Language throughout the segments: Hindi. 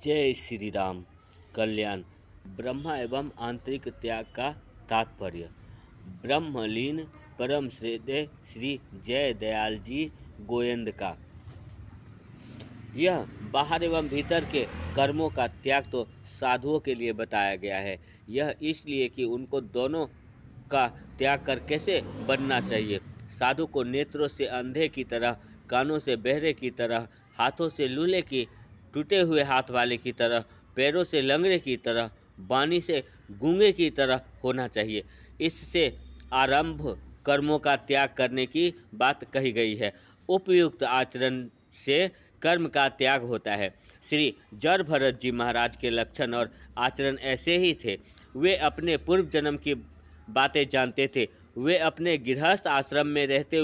जय श्री राम। कल्याण। ब्रह्मा एवं आंतरिक त्याग का तात्पर्य। ब्रह्मलीन परम श्रेष्ठ श्री जय दयाल जी गोविंद का यह बाहर एवं भीतर के कर्मों का त्याग तो साधुओं के लिए बताया गया है। यह इसलिए कि उनको दोनों का त्याग कर कैसे बनना चाहिए। साधु को नेत्रों से अंधे की तरह, कानों से बहरे की तरह, हाथों से लूले की टूटे हुए हाथ वाले की तरह, पैरों से लंगड़े की तरह, वाणी से गूंगे की तरह होना चाहिए। इससे आरंभ कर्मों का त्याग करने की बात कही गई है। उपयुक्त आचरण से कर्म का त्याग होता है। श्री जड़ भरत जी महाराज के लक्षण और आचरण ऐसे ही थे। वे अपने पूर्व जन्म की बातें जानते थे। वे अपने गृहस्थ आश्रम में रहते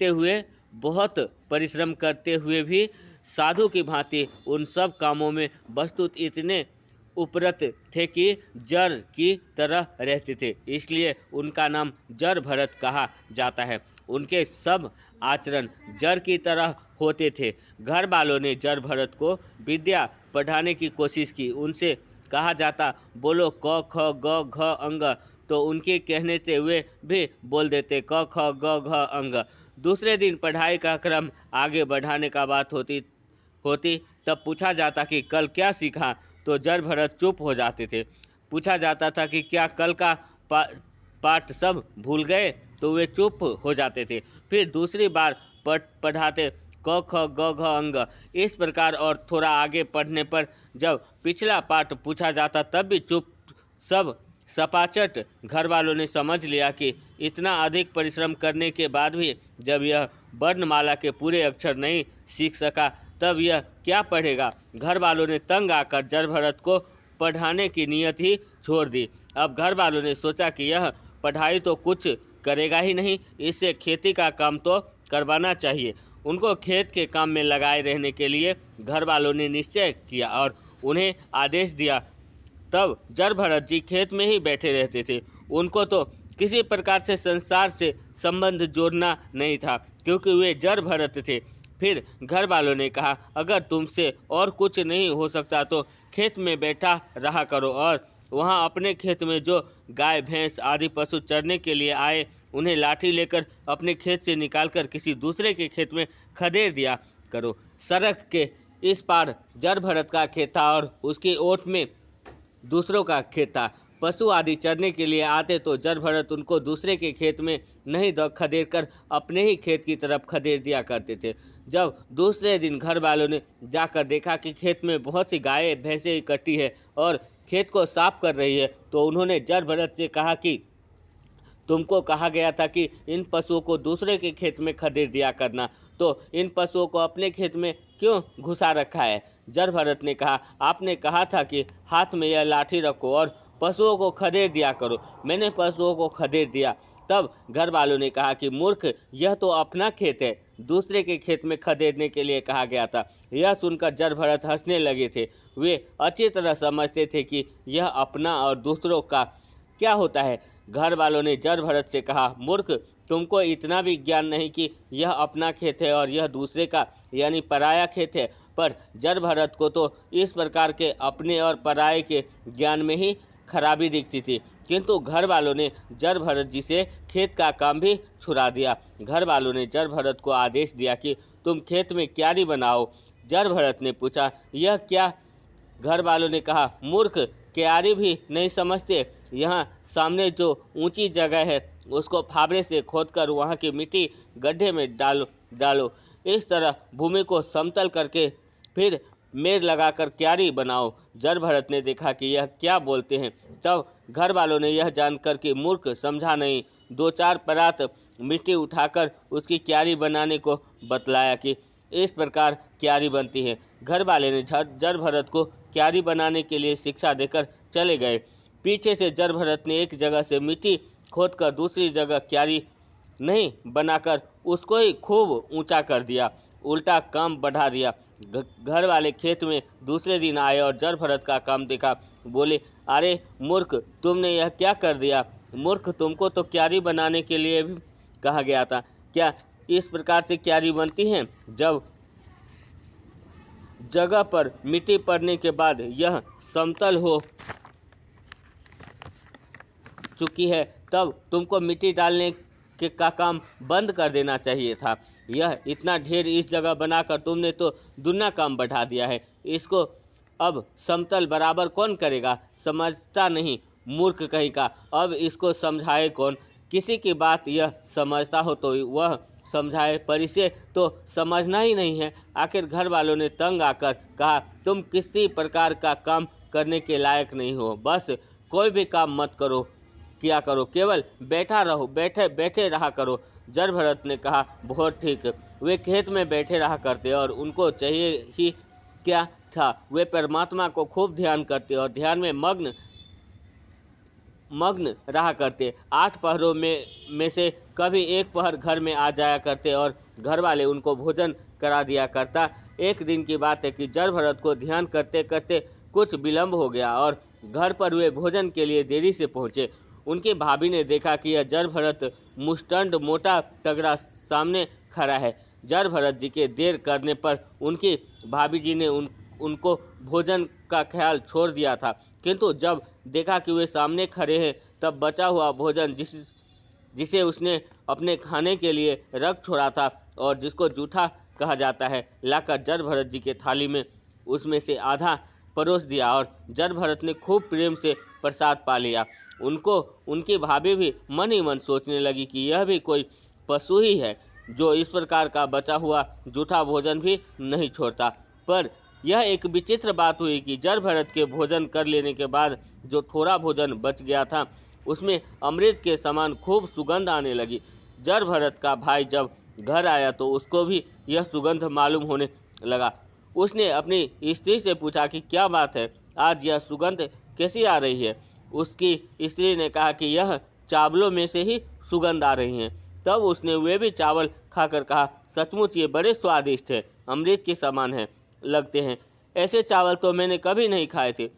हुए बहुत परिश्रम करते हुए भी साधु की भांति उन सब कामों में वस्तुत इतने उपरत थे कि जड़ की तरह रहते थे। इसलिए उनका नाम जड़ भरत कहा जाता है। उनके सब आचरण जड़ की तरह होते थे। घर वालों ने जड़ भरत को विद्या पढ़ाने की कोशिश की। उनसे कहा जाता, बोलो क ख ग घ अंग, तो उनके कहने से वे भी बोल देते क ख ग घ अंग। दूसरे दिन पढ़ाई का क्रम आगे बढ़ाने का बात होती तब पूछा जाता कि कल क्या सीखा, तो जड़ भरत चुप हो जाते थे। पूछा जाता था कि क्या कल का पाठ सब भूल गए, तो वे चुप हो जाते थे। फिर दूसरी बार पढ़ाते क ख ग घ अंग। इस प्रकार और थोड़ा आगे पढ़ने पर जब पिछला पाठ पूछा जाता तब भी चुप। सब सपाचट घर वालों ने समझ लिया कि इतना अधिक परिश्रम करने के बाद भी जब यह वर्णमाला के पूरे अक्षर नहीं सीख सका तब यह क्या पढ़ेगा। घर वालों ने तंग आकर जड़ भरत को पढ़ाने की नियत ही छोड़ दी। अब घर वालों ने सोचा कि यह पढ़ाई तो कुछ करेगा ही नहीं, इससे खेती का काम तो करवाना चाहिए। उनको खेत के काम में लगाए रहने के लिए घर वालों ने निश्चय किया और उन्हें आदेश दिया। तब जड़ भरत जी खेत में ही बैठे रहते थे। उनको तो किसी प्रकार से संसार से संबंध जोड़ना नहीं था, क्योंकि वे जड़ भरत थे। फिर घर वालों ने कहा, अगर तुमसे और कुछ नहीं हो सकता तो खेत में बैठा रहा करो और वहाँ अपने खेत में जो गाय भैंस आदि पशु चरने के लिए आए उन्हें लाठी लेकर अपने खेत से निकालकर किसी दूसरे के खेत में खदेड़ दिया करो। सड़क के इस पार जड़ भरत का खेत था और उसकी ओट में दूसरों का खेत था। पशु आदि चरने के लिए आते तो जड़ भरत उनको दूसरे के खेत में नहीं खदेड़ कर अपने ही खेत की तरफ खदेड़ दिया करते थे। जब दूसरे दिन घर वालों ने जाकर देखा कि खेत में बहुत सी गायें भैंसें इकट्ठी है और खेत को साफ कर रही है, तो उन्होंने जड़ भरत से कहा कि तुमको कहा गया था कि इन पशुओं को दूसरे के खेत में खदेड़ दिया करना, तो इन पशुओं को अपने खेत में क्यों घुसा रखा है। जड़ भरत ने कहा, आपने कहा था कि हाथ में यह लाठी रखो और पशुओं को खदेड़ दिया करो। मैंने पशुओं को खदेड़ दिया। तब घर वालों ने कहा कि मूर्ख, यह तो अपना खेत है, दूसरे के खेत में खदेड़ने के लिए कहा गया था। यह सुनकर जड़ भरत हंसने लगे थे। वे अच्छी तरह समझते थे कि यह अपना और दूसरों का क्या होता है। घर वालों ने जड़ भरत से कहा, मूर्ख, तुमको इतना भी ज्ञान नहीं कि यह अपना खेत है और यह दूसरे का यानी पराया खेत है। पर जड़ भरत को तो इस प्रकार के अपने और पराये के ज्ञान में ही खराबी दिखती थी, किंतु घर वालों ने जड़ भरत जी से खेत का काम भी छुड़ा दिया। घर वालों ने जड़ भरत को आदेश दिया कि तुम खेत में क्यारी बनाओ। जड़ भरत ने पूछा, यह क्या? घर वालों ने कहा, मूर्ख, क्यारी भी नहीं समझते। यहाँ सामने जो ऊंची जगह है उसको फावड़े से खोदकर वहाँ की मिट्टी गड्ढे में डालो। इस तरह भूमि को समतल करके फिर मेड़ लगाकर क्यारी बनाओ। जड़ भरत ने देखा कि यह क्या बोलते हैं। तब घर वालों ने यह जानकर कि मूर्ख समझा नहीं, 2-4 परात मिट्टी उठाकर उसकी क्यारी बनाने को बतलाया कि इस प्रकार क्यारी बनती है। घर वाले ने जड़ भरत को क्यारी बनाने के लिए शिक्षा देकर चले गए। पीछे से जड़ भरत ने एक जगह से मिट्टी खोदकर दूसरी जगह क्यारी नहीं बनाकर उसको ही खूब ऊंचा कर दिया, उल्टा काम बढ़ा दिया। घर वाले खेत में दूसरे दिन आए और जड़ भरत का काम देखा। बोले, अरे मूर्ख, तुमने यह क्या कर दिया? मूर्ख, तुमको तो क्यारी बनाने के लिए भी कहा गया था। क्या इस प्रकार से क्यारी बनती है? जब जगह पर मिट्टी पड़ने के बाद यह समतल हो चुकी है तब तुमको मिट्टी डालने के का काम बंद कर देना चाहिए था। यह इतना ढेर इस जगह बनाकर तुमने तो दुगना काम बढ़ा दिया है। इसको अब समतल बराबर कौन करेगा? समझता नहीं, मूर्ख कहीं का। अब इसको समझाए कौन? किसी की बात यह समझता हो तो वह समझाए, पर इसे तो समझना ही नहीं है। आखिर घर वालों ने तंग आकर कहा, तुम किसी प्रकार का काम करने के लायक नहीं हो, बस कोई भी काम मत करो किया करो, केवल बैठे रहा करो। जड़भरत ने कहा, बहुत ठीक। वे खेत में बैठे रहा करते और उनको चाहिए ही क्या था, वे परमात्मा को खूब ध्यान करते और ध्यान में मग्न रहा करते। 8 पहरों में से कभी एक पहर घर में आ जाया करते और घर वाले उनको भोजन करा दिया करता। एक दिन की बात है कि जड़भरत को ध्यान करते करते कुछ विलंब हो गया और घर पर वे भोजन के लिए देरी से पहुँचे। उनकी भाभी ने देखा कि यह जड़भरत मुष्टंड मोटा तगड़ा सामने खड़ा है। जड़भरत जी के देर करने पर उनकी भाभी जी ने उनको भोजन का ख्याल छोड़ दिया था, किंतु जब देखा कि वे सामने खड़े हैं तब बचा हुआ भोजन जिसे उसने अपने खाने के लिए रख छोड़ा था और जिसको जूठा कहा जाता है, लाकर जड़भरत जी के थाली में उसमें से आधा परोस दिया और जड़भरत ने खूब प्रेम से प्रसाद पा लिया। उनकी भाभी भी मन ही मन सोचने लगी कि यह भी कोई पशु ही है जो इस प्रकार का बचा हुआ जूठा भोजन भी नहीं छोड़ता। पर यह एक विचित्र बात हुई कि जड़भरत के भोजन कर लेने के बाद जो थोड़ा भोजन बच गया था उसमें अमृत के समान खूब सुगंध आने लगी। जड़भरत का भाई जब घर आया तो उसको भी यह सुगंध मालूम होने लगा। उसने अपनी स्त्री से पूछा कि क्या बात है, आज यह सुगंध कैसी आ रही है? उसकी स्त्री ने कहा कि यह चावलों में से ही सुगंध आ रही है। तब उसने वे भी चावल खाकर कहा, सचमुच ये बड़े स्वादिष्ट हैं, अमृत के समान है लगते हैं। ऐसे चावल तो मैंने कभी नहीं खाए थे।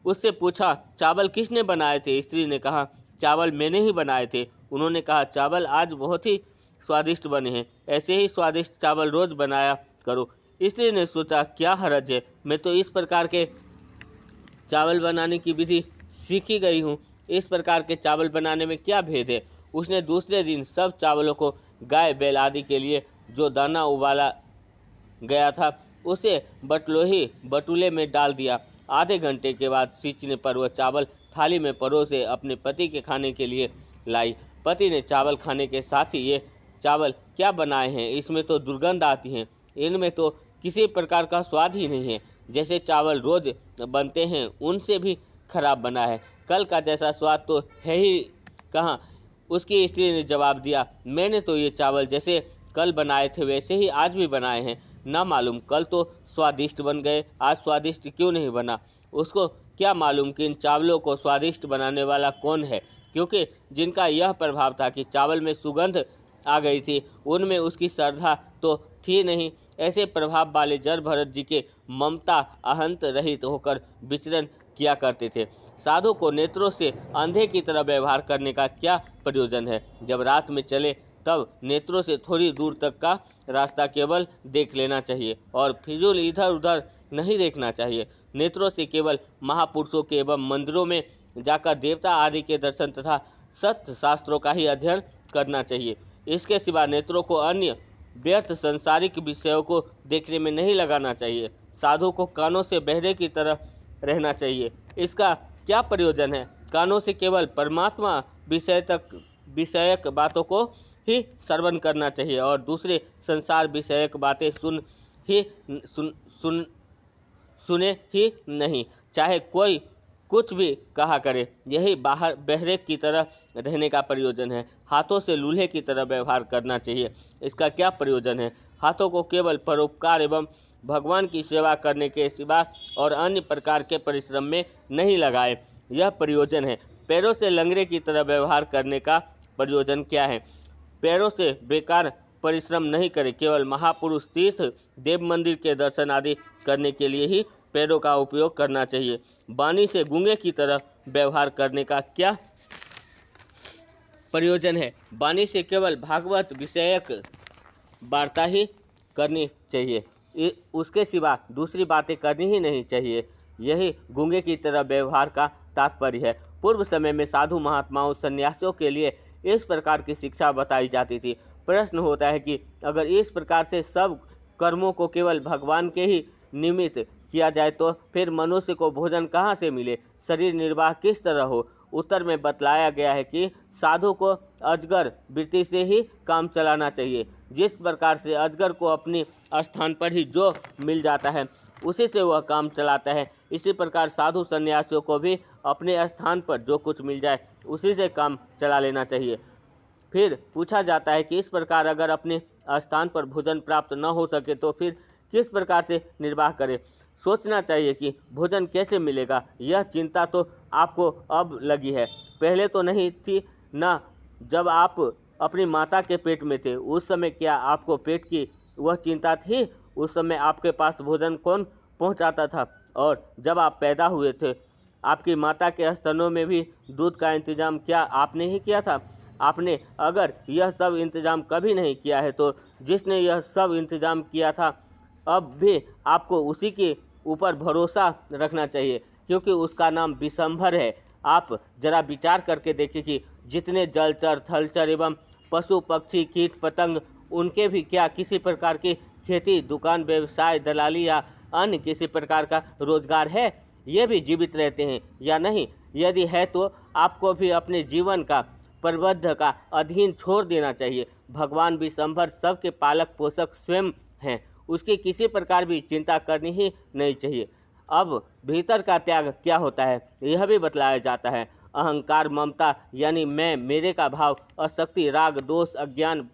उससे पूछा, चावल किसने बनाए थे? स्त्री ने कहा, चावल मैंने ही बनाए थे। उन्होंने कहा, चावल आज बहुत ही स्वादिष्ट बने हैं, ऐसे ही स्वादिष्ट चावल रोज बनाया करो। स्त्री ने सोचा, क्या हरज है, मैं तो इस प्रकार के चावल बनाने की विधि सीखी गई हूँ, इस प्रकार के चावल बनाने में क्या भेद है। उसने दूसरे दिन सब चावलों को गाय बैल आदि के लिए जो दाना उबाला गया था उसे बटुले में डाल दिया। आधे घंटे के बाद सींचने पर वह चावल थाली में परोसे अपने पति के खाने के लिए लाई। पति ने चावल खाने के साथ ही, ये चावल क्या बनाए हैं, इसमें तो दुर्गंध आती है, इनमें तो किसी प्रकार का स्वाद ही नहीं है, जैसे चावल रोज बनते हैं उनसे भी खराब बना है, कल का जैसा स्वाद तो है ही कहाँ। उसकी स्त्री ने जवाब दिया, मैंने तो ये चावल जैसे कल बनाए थे वैसे ही आज भी बनाए हैं, ना मालूम कल तो स्वादिष्ट बन गए, आज स्वादिष्ट क्यों नहीं बना। उसको क्या मालूम कि इन चावलों को स्वादिष्ट बनाने वाला कौन है, क्योंकि जिनका यह प्रभाव था कि चावल में सुगंध आ गई थी उनमें उसकी श्रद्धा तो थी नहीं। ऐसे प्रभाव वाले जड़भरत जी के ममता अहंत रहित होकर विचरण किया करते थे। साधु को नेत्रों से अंधे की तरह व्यवहार करने का क्या प्रयोजन है? जब रात में चले तब नेत्रों से थोड़ी दूर तक का रास्ता केवल देख लेना चाहिए और फिजूल इधर उधर नहीं देखना चाहिए। नेत्रों से केवल महापुरुषों के एवं मंदिरों में जाकर देवता आदि के दर्शन तथा सत्य शास्त्रों का ही अध्ययन करना चाहिए। इसके सिवा नेत्रों को अन्य व्यर्थ सांसारिक विषयों को देखने में नहीं लगाना चाहिए। साधु को कानों से बहरे की तरह रहना चाहिए। इसका क्या प्रयोजन है? कानों से केवल परमात्मा विषयक बातों को ही श्रवण करना चाहिए और दूसरे संसार विषयक बातें सुने ही नहीं, चाहे कोई कुछ भी कहा करे। यही बाहर बहरे की तरह रहने का प्रयोजन है। हाथों से लूल्हे की तरह व्यवहार करना चाहिए। इसका क्या प्रयोजन है? हाथों को केवल परोपकार एवं भगवान की सेवा करने के सिवा और अन्य प्रकार के परिश्रम में नहीं लगाए, यह प्रयोजन है। पैरों से लंगड़े की तरह व्यवहार करने का प्रयोजन क्या है? पैरों से बेकार परिश्रम नहीं करे, केवल महापुरुष तीर्थ देव मंदिर के दर्शन आदि करने के लिए ही पैरों का उपयोग करना चाहिए। वाणी से गूंगे की तरह व्यवहार करने का क्या प्रयोजन है? वाणी से केवल भागवत विषयक वार्ता ही करनी चाहिए। उसके सिवा दूसरी बातें करनी ही नहीं चाहिए। यही गूंगे की तरह व्यवहार का तात्पर्य है। पूर्व समय में साधु महात्माओं सन्यासियों के लिए इस प्रकार की शिक्षा बताई जाती थी। प्रश्न होता है कि अगर इस प्रकार से सब कर्मों को केवल भगवान के ही निमित्त किया जाए तो फिर मनुष्य को भोजन कहाँ से मिले, शरीर निर्वाह किस तरह हो। उत्तर में बतलाया गया है कि साधु को अजगर वृत्ति से ही काम चलाना चाहिए। जिस प्रकार से अजगर को अपनी स्थान पर ही जो मिल जाता है उसी से वह काम चलाता है, इसी प्रकार साधु सन्यासियों को भी अपने स्थान पर जो कुछ मिल जाए उसी से काम चला लेना चाहिए। फिर पूछा जाता है कि इस प्रकार अगर अपने स्थान पर भोजन प्राप्त न हो सके तो फिर किस प्रकार से निर्वाह करें। सोचना चाहिए कि भोजन कैसे मिलेगा। यह चिंता तो आपको अब लगी है, पहले तो नहीं थी ना। जब आप अपनी माता के पेट में थे उस समय क्या आपको पेट की वह चिंता थी? उस समय आपके पास भोजन कौन पहुंचाता था? और जब आप पैदा हुए थे आपकी माता के स्तनों में भी दूध का इंतजाम क्या आपने ही किया था? आपने अगर यह सब इंतजाम कभी नहीं किया है तो जिसने यह सब इंतजाम किया था अब भी आपको उसी के ऊपर भरोसा रखना चाहिए, क्योंकि उसका नाम विशंभर है। आप जरा विचार करके देखिए कि जितने जलचर थलचर एवं पशु पक्षी कीट पतंग, उनके भी क्या किसी प्रकार की खेती दुकान व्यवसाय दलाली या अन्य किसी प्रकार का रोजगार है? ये भी जीवित रहते हैं या नहीं? यदि है तो आपको भी अपने जीवन का प्रबंध का अधीन छोड़ देना चाहिए। भगवान विशंभर सबके पालक पोषक स्वयं हैं, उसकी किसी प्रकार भी चिंता करनी ही नहीं चाहिए। अब भीतर का त्याग क्या होता है यह भी बतलाया जाता है। अहंकार ममता यानी मैं मेरे का भाव, अशक्ति राग दोष अज्ञान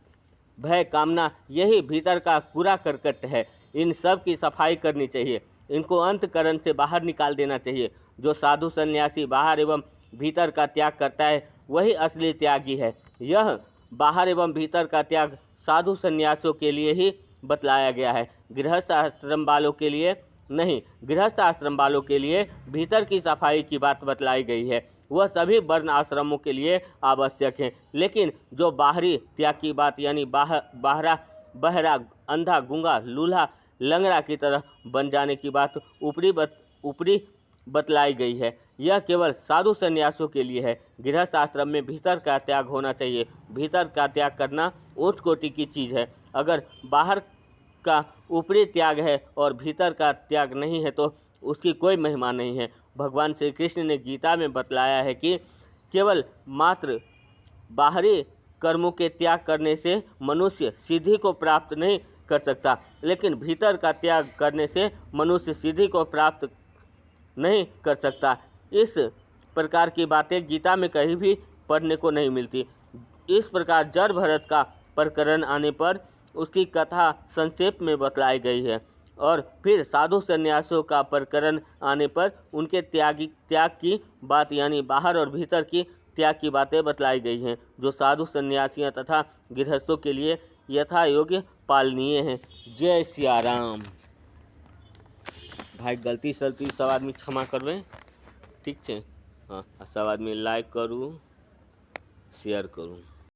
भय कामना, यही भीतर का कूड़ा करकट है। इन सब की सफाई करनी चाहिए, इनको अंतकरण से बाहर निकाल देना चाहिए। जो साधु सन्यासी बाहर एवं भीतर का त्याग करता है वही असली त्यागी है। यह बाहर एवं भीतर का त्याग साधु सन्यासियों के लिए ही बतलाया गया है, गृहस्थ आश्रम वालों के लिए नहीं। गृहस्थ आश्रम वालों के लिए भीतर की सफाई की बात बतलाई गई है, वह सभी वर्ण आश्रमों के लिए आवश्यक है। लेकिन जो बाहरी त्याग की बात यानी बाहरा बहरा अंधा गूंगा लूल्हा लंगड़ा की तरह बन जाने की बात ऊपरी बतलाई गई है, यह केवल साधु सन्यासियों के लिए है। गृहस्थ आश्रम में भीतर का त्याग होना चाहिए। भीतर का त्याग करना उच्च कोटि की चीज़ है। अगर बाहर का ऊपरी त्याग है और भीतर का त्याग नहीं है तो उसकी कोई महिमा नहीं है। भगवान श्री कृष्ण ने गीता में बतलाया है कि केवल मात्र बाहरी कर्मों के त्याग करने से मनुष्य सिद्धि को प्राप्त नहीं कर सकता, लेकिन भीतर का त्याग करने से मनुष्य सिद्धि को प्राप्त नहीं कर सकता। इस प्रकार की बातें गीता में कहीं भी पढ़ने को नहीं मिलती। इस प्रकार जड़ भरत का प्रकरण आने पर उसकी कथा संक्षेप में बतलाई गई है, और फिर साधु सन्यासियों का प्रकरण आने पर उनके त्याग की बात यानी बाहर और भीतर की त्याग की बातें बतलाई गई हैं, जो साधु सन्यासियों तथा गृहस्थों के लिए यथा योग्य पालनीय हैं। जय सिया राम। भाई गलती सलती सब आदमी क्षमा करबे, ठीक है। हाँ, सब आदमी लाइक करूँ शेयर करूँ।